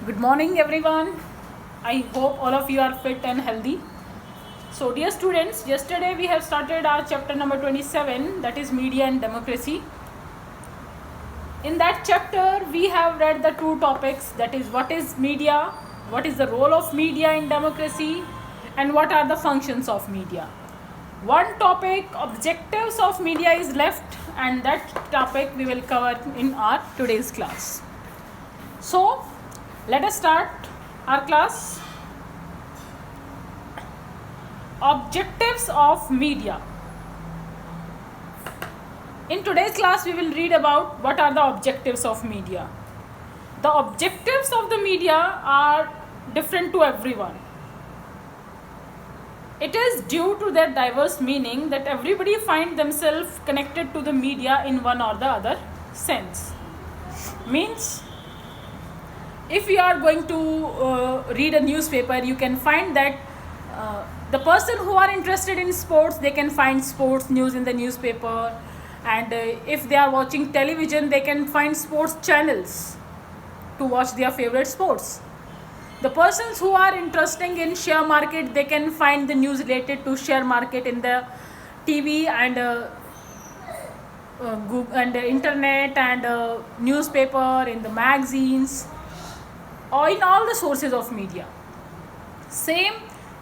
Good morning, everyone. I hope all of you are fit and healthy. So, dear students, yesterday we have started our chapter number 27, that is Media and Democracy. In that chapter, we have read the two topics, that is, what is media, what is the role of media in democracy, and what are the functions of media. One topic, objectives of media, is left, and that topic we will cover in our today's class. So, let us start our class. Objectives of media. In today's class, we will read about what are the objectives of media. The objectives of the media are different to everyone. It is due to their diverse meaning that everybody find themselves connected to the media in one or the other sense. Means, if you are going to read a newspaper, you can find that the person who are interested in sports, they can find sports news in the newspaper, and if they are watching television, they can find sports channels to watch their favorite sports. The persons who are interested in share market, they can find the news related to share market in the TV and Google and internet and newspaper, in the magazines, or in all the sources of media. Same,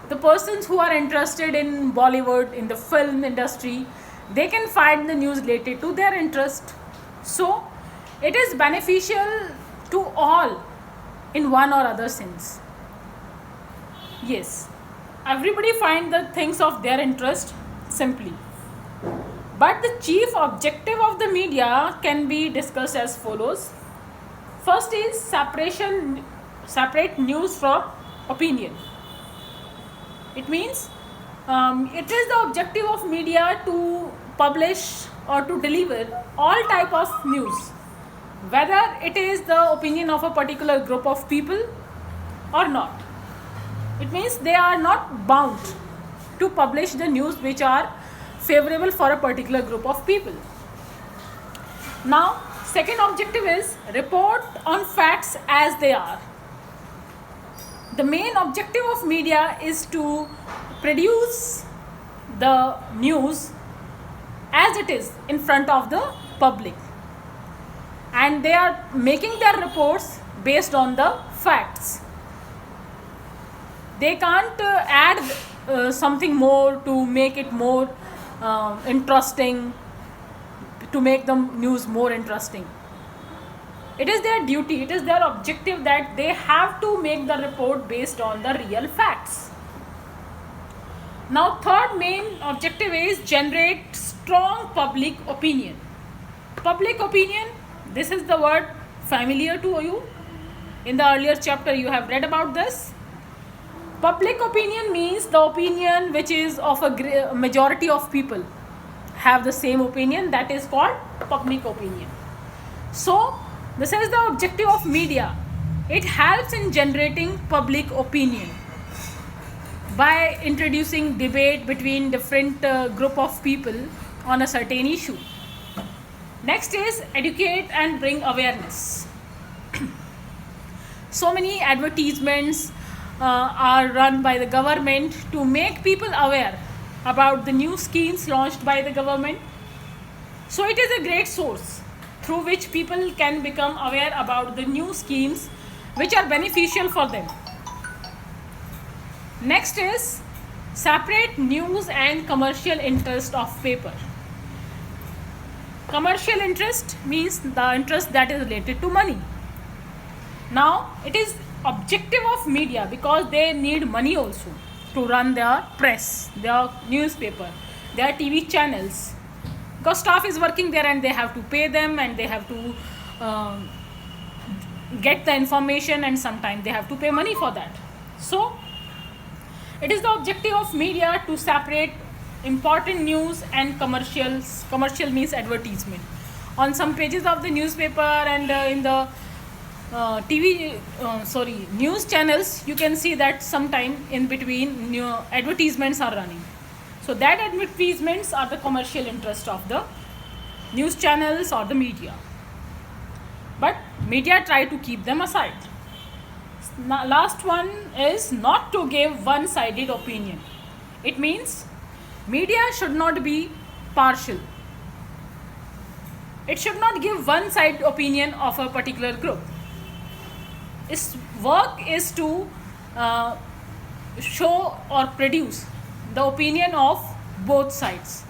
the persons who are interested in Bollywood, in the film industry, they can find the news related to their interest. So, it is beneficial to all in one or other sense. Yes, everybody find the things of their interest simply. But the chief objective of the media can be discussed as follows. First is separate news from opinion. It means it is the objective of media to publish or to deliver all type of news, whether it is the opinion of a particular group of people or not. It means they are not bound to publish the news which are favorable for a particular group of people. Now, second objective is report on facts as they are. The main objective of media is to produce the news as it is in front of the public, and they are making their reports based on the facts. They can't add something more to make it more interesting, to make the news more interesting. It is their duty, it is their objective that they have to make the report based on the real facts. Now, third main objective is generate strong public opinion. Public opinion, this is the word familiar to you. In the earlier chapter, you have read about this. Public opinion means the opinion which is of a majority of people have the same opinion, that is called public opinion. So, this is the objective of media. It helps in generating public opinion by introducing debate between different group of people on a certain issue. Next is educate and bring awareness. So many advertisements are run by the government to make people aware about the new schemes launched by the government. So it is a great source through which people can become aware about the new schemes which are beneficial for them. Next is separate news and commercial interest of paper. Commercial interest means the interest that is related to money. Now, it is objective of media because they need money also to run their press, their newspaper, their TV channels. Because staff is working there and they have to pay them, and they have to get the information, and sometimes they have to pay money for that. So, it is the objective of media to separate important news and commercials. Commercial means advertisement. On some pages of the newspaper and in the news channels, you can see that sometime in between new advertisements are running. So that advertisements are the commercial interest of the news channels or the media. But media try to keep them aside. last one is not to give one-sided opinion. It means media should not be partial. It should not give one-sided opinion of a particular group. Its work is to show or produce the opinion of both sides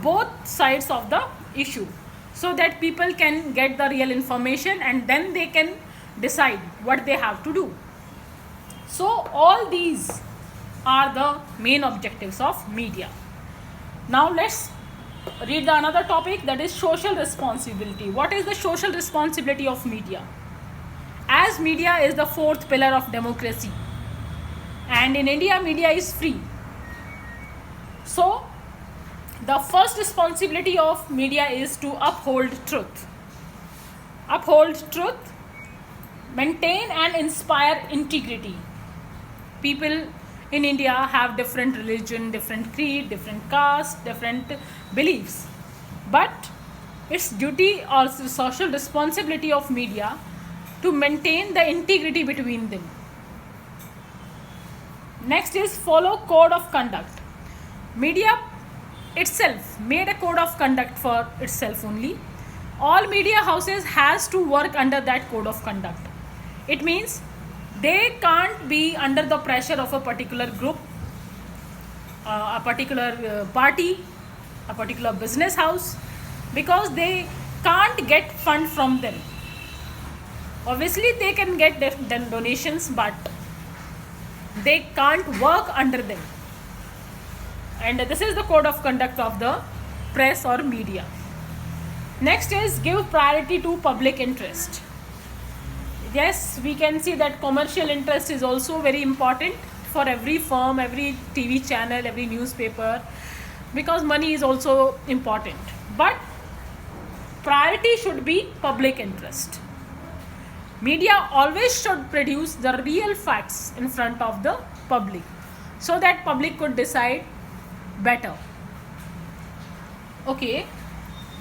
of the issue, so that people can get the real information and then they can decide what they have to do. So all these are the main objectives of media. Now let's read the another topic, that is social responsibility. What is the social responsibility of media? As media is the fourth pillar of democracy, and in India media is free. So the first responsibility of media is to uphold truth. Maintain and inspire integrity. People in India have different religion, different creed, different caste, different beliefs. But it's duty or social responsibility of media to maintain the integrity between them. Next is follow code of conduct. Media itself made a code of conduct for itself only. All media houses has to work under that code of conduct. It means they can't be under the pressure of a particular group, a particular party, a particular business house, because they can't get fund from them. Obviously they can get donations, but they can't work under them. And this is the code of conduct of the press or media. Next is give priority to public interest. Yes, we can see that commercial interest is also very important for every firm, every TV channel, every newspaper, because money is also important. But priority should be public interest. Media always should produce the real facts in front of the public, so that public could decide better. Okay,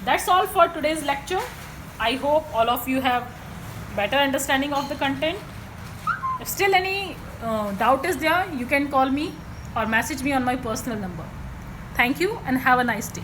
that's all for today's lecture. I hope all of you have better understanding of the content. If still any doubt is there, you can call me or message me on my personal number. Thank you and have a nice day.